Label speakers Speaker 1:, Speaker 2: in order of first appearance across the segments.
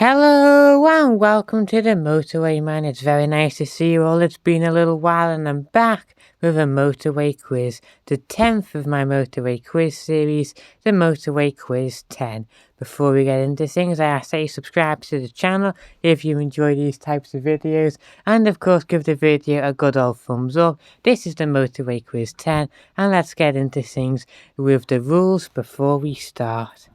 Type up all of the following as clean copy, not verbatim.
Speaker 1: Hello and welcome to the Motorway, man. It's very nice to see you all. It's been a little while and I'm back with a Motorway quiz, the 10th of my Motorway quiz series, the Motorway Quiz 10. Before we get into things, I ask that you subscribe to the channel if you enjoy these types of videos, and of course give the video a good old thumbs up. This is the Motorway Quiz 10, and let's get into things with the rules before we start.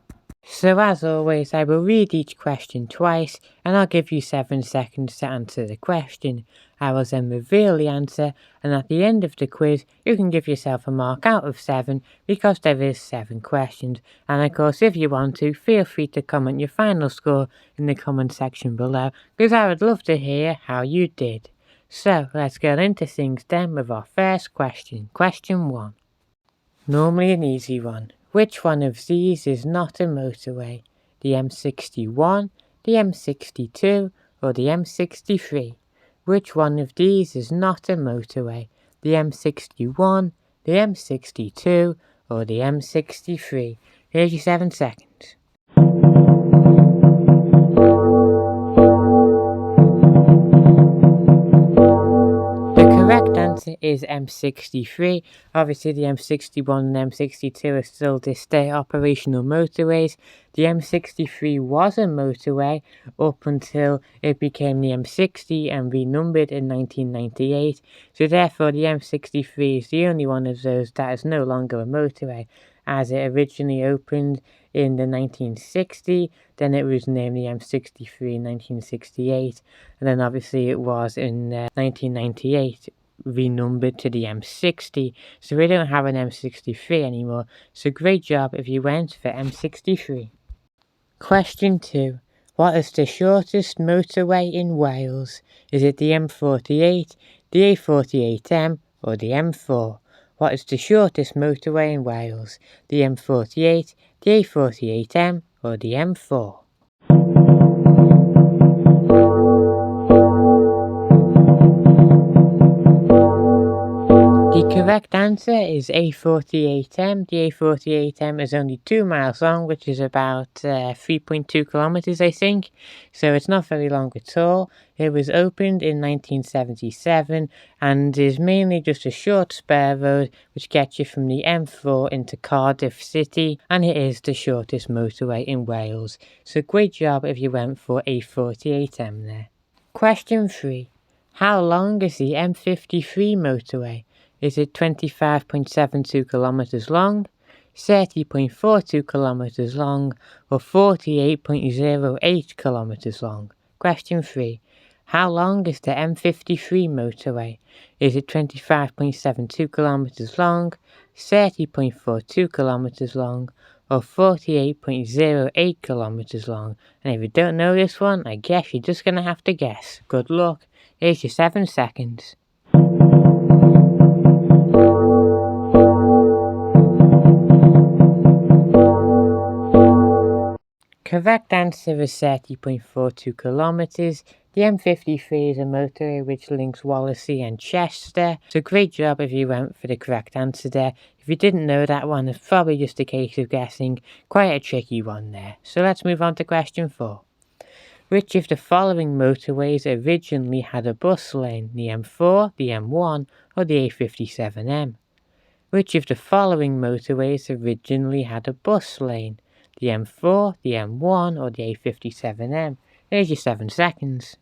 Speaker 1: So as always, I will read each question twice and I'll give you 7 seconds to answer the question. I will then reveal the answer, and at the end of the quiz you can give yourself a mark out of 7 because there is 7 questions. And of course, if you want to, feel free to comment your final score in the comment section below, because I would love to hear how you did. So let's get into things then with our first question. Question 1. Normally an easy one. Which one of these is not a motorway? The M61, the M62 or the M63? Which one of these is not a motorway? The M61, the M62 or the M63? Here's your 7 seconds. The correct answer is M63. Obviously the M61 and M62 are still this day operational motorways. The M63 was a motorway up until it became the M60 and renumbered in 1998. So therefore the M63 is the only one of those that is no longer a motorway, as it originally opened in the 1960, then it was named the M63 in 1968, and then obviously it was in 1998 renumbered to the M60, so we don't have an M63 anymore. So great job if you went for M63. Question 2. What is the shortest motorway in Wales? Is it the M48, the A48M or the M4? What is the shortest motorway in Wales? The M48, the A48M or the M4? The correct answer is A48M. The A48M is only 2 miles long, which is about 3.2 kilometers, I think. So it's not very long at all. It was opened in 1977 and is mainly just a short spare road which gets you from the M4 into Cardiff City, and it is the shortest motorway in Wales. So great job if you went for A48M there. Question 3. How long is the M53 motorway? Is it 25.72 kilometers long, 30.42 kilometers long, or 48.08 kilometers long? Question 3. How long is the M53 motorway? Is it 25.72 kilometers long, 30.42 kilometers long, or 48.08 kilometers long? And if you don't know this one, I guess you're just going to have to guess. Good luck. Here's your 7 seconds. Correct answer is 30.42 kilometers. The M53 is a motorway which links Wallasey and Chester. So great job if you went for the correct answer there. If you didn't know that one, it's probably just a case of guessing. Quite a tricky one there. So let's move on to question 4. Which of the following motorways originally had a bus lane? The M4, the M1 or the A57M? Which of the following motorways originally had a bus lane? The M4, the M1 or the A57M? Here's your 7 seconds.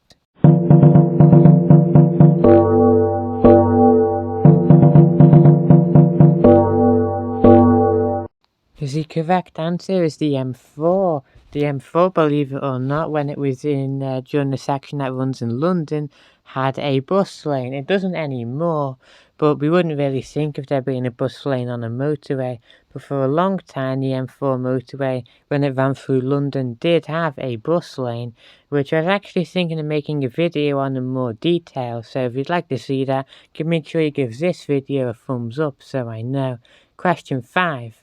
Speaker 1: The correct answer is the M4. The M4, believe it or not, when it was in during the section that runs in London, had a bus lane. It doesn't anymore, but we wouldn't really think of there being a bus lane on a motorway. But for a long time, the M4 motorway, when it ran through London, did have a bus lane, which I was actually thinking of making a video on in more detail. So if you'd like to see that, make sure you give this video a thumbs up so I know. Question 5.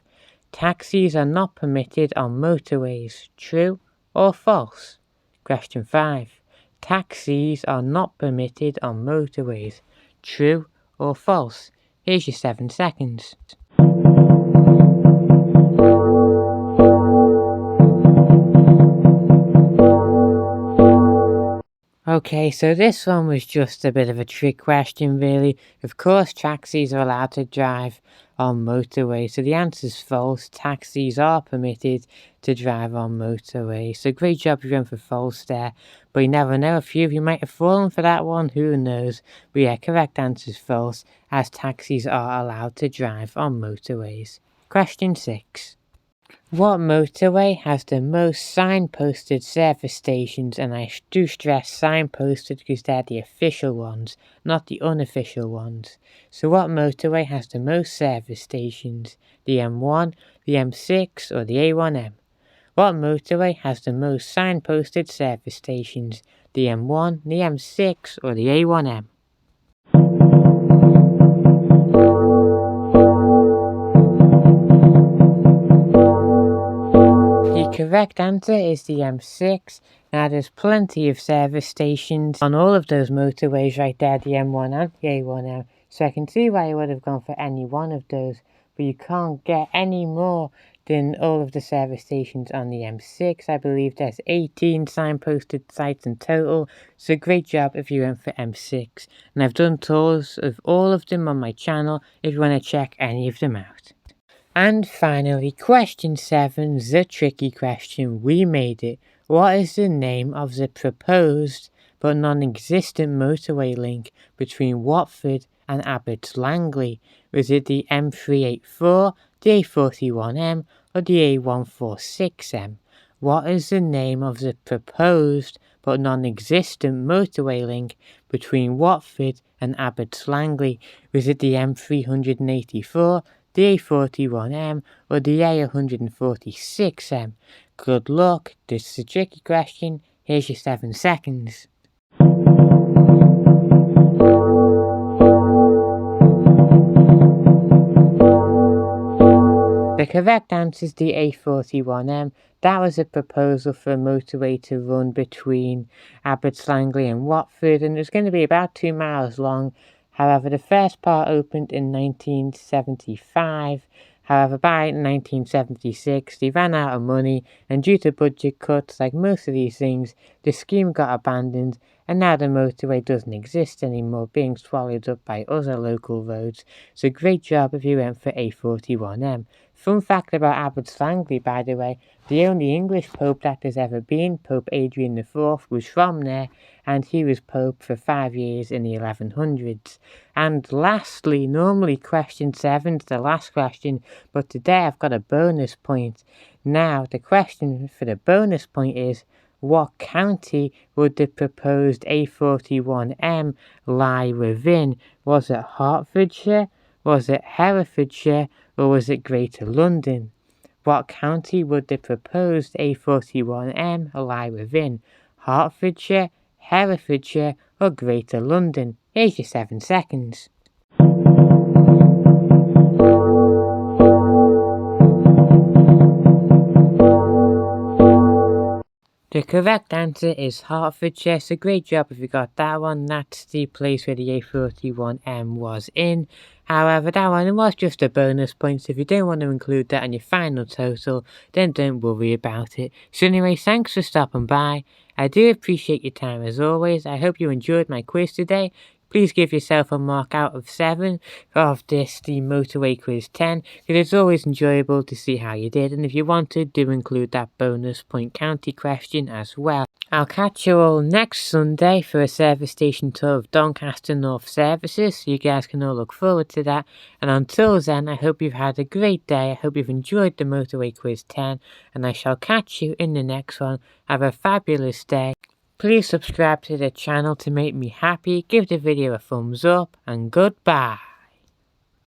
Speaker 1: Taxis are not permitted on motorways. True or false? Question 5. Taxis are not permitted on motorways. True or false? Here's your 7 seconds. Okay, so this one was just a bit of a trick question, really. Of course, taxis are allowed to drive on motorways, so the answer's false. Taxis are permitted to drive on motorways. So great job if you went for false there, but you never know, a few of you might have fallen for that one, who knows. But yeah, correct answer's false, as taxis are allowed to drive on motorways. Question 6. What motorway has the most signposted service stations? And I do stress signposted because they're the official ones, not the unofficial ones. So what motorway has the most service stations? The M1, the M6 or the A1M? What motorway has the most signposted service stations? The M1, the M6 or the A1M? The correct answer is the M6. Now there's plenty of service stations on all of those motorways right there, the M1 and the A1M, so I can see why you would have gone for any one of those, but you can't get any more than all of the service stations on the M6. I believe there's 18 signposted sites in total, so great job if you went for M6. And I've done tours of all of them on my channel if you want to check any of them out. And finally, question 7, the tricky question. We made it. What is the name of the proposed but non-existent motorway link between Watford and Abbots Langley? Was it the M384, the A41M or the A146M? What is the name of the proposed but non-existent motorway link between Watford and Abbots Langley? Was it the M384, the A41M or the A146M? Good luck, this is a tricky question, here's your 7 seconds. The correct answer is the A41M. That was a proposal for a motorway to run between Abbots Langley and Watford, and it was going to be about 2 miles long. However, the first part opened in 1975. However, by 1976, they ran out of money, and due to budget cuts, like most of these things, the scheme got abandoned, and now the motorway doesn't exist anymore, being swallowed up by other local roads. So great job if you went for A41M. Fun fact about Abbots Langley, by the way, the only English Pope that there's ever been, Pope Adrian IV, was from there, and he was Pope for 5 years in the 1100s. And lastly, normally question 7's the last question, but today I've got a bonus point. Now, the question for the bonus point is, what county would the proposed A41M lie within? Was it Hertfordshire? Was it Herefordshire? Or was it Greater London? What county would the proposed A41M lie within? Hertfordshire, Herefordshire or Greater London? Here's your 7 seconds. The correct answer is Hertfordshire, so great job if you got that one. That's the place where the A41M was in. However, that one was just a bonus point, so if you don't want to include that in your final total, then don't worry about it. So anyway, thanks for stopping by. I do appreciate your time as always. I hope you enjoyed my quiz today. Please give yourself a mark out of 7 of this, the Motorway Quiz 10, because it's always enjoyable to see how you did, and if you wanted, do include that bonus point county question as well. I'll catch you all next Sunday for a service station tour of Doncaster North services, so you guys can all look forward to that, and until then, I hope you've had a great day, I hope you've enjoyed the Motorway Quiz 10, and I shall catch you in the next one. Have a fabulous day. Please subscribe to the channel to make me happy, give the video a thumbs up, and goodbye.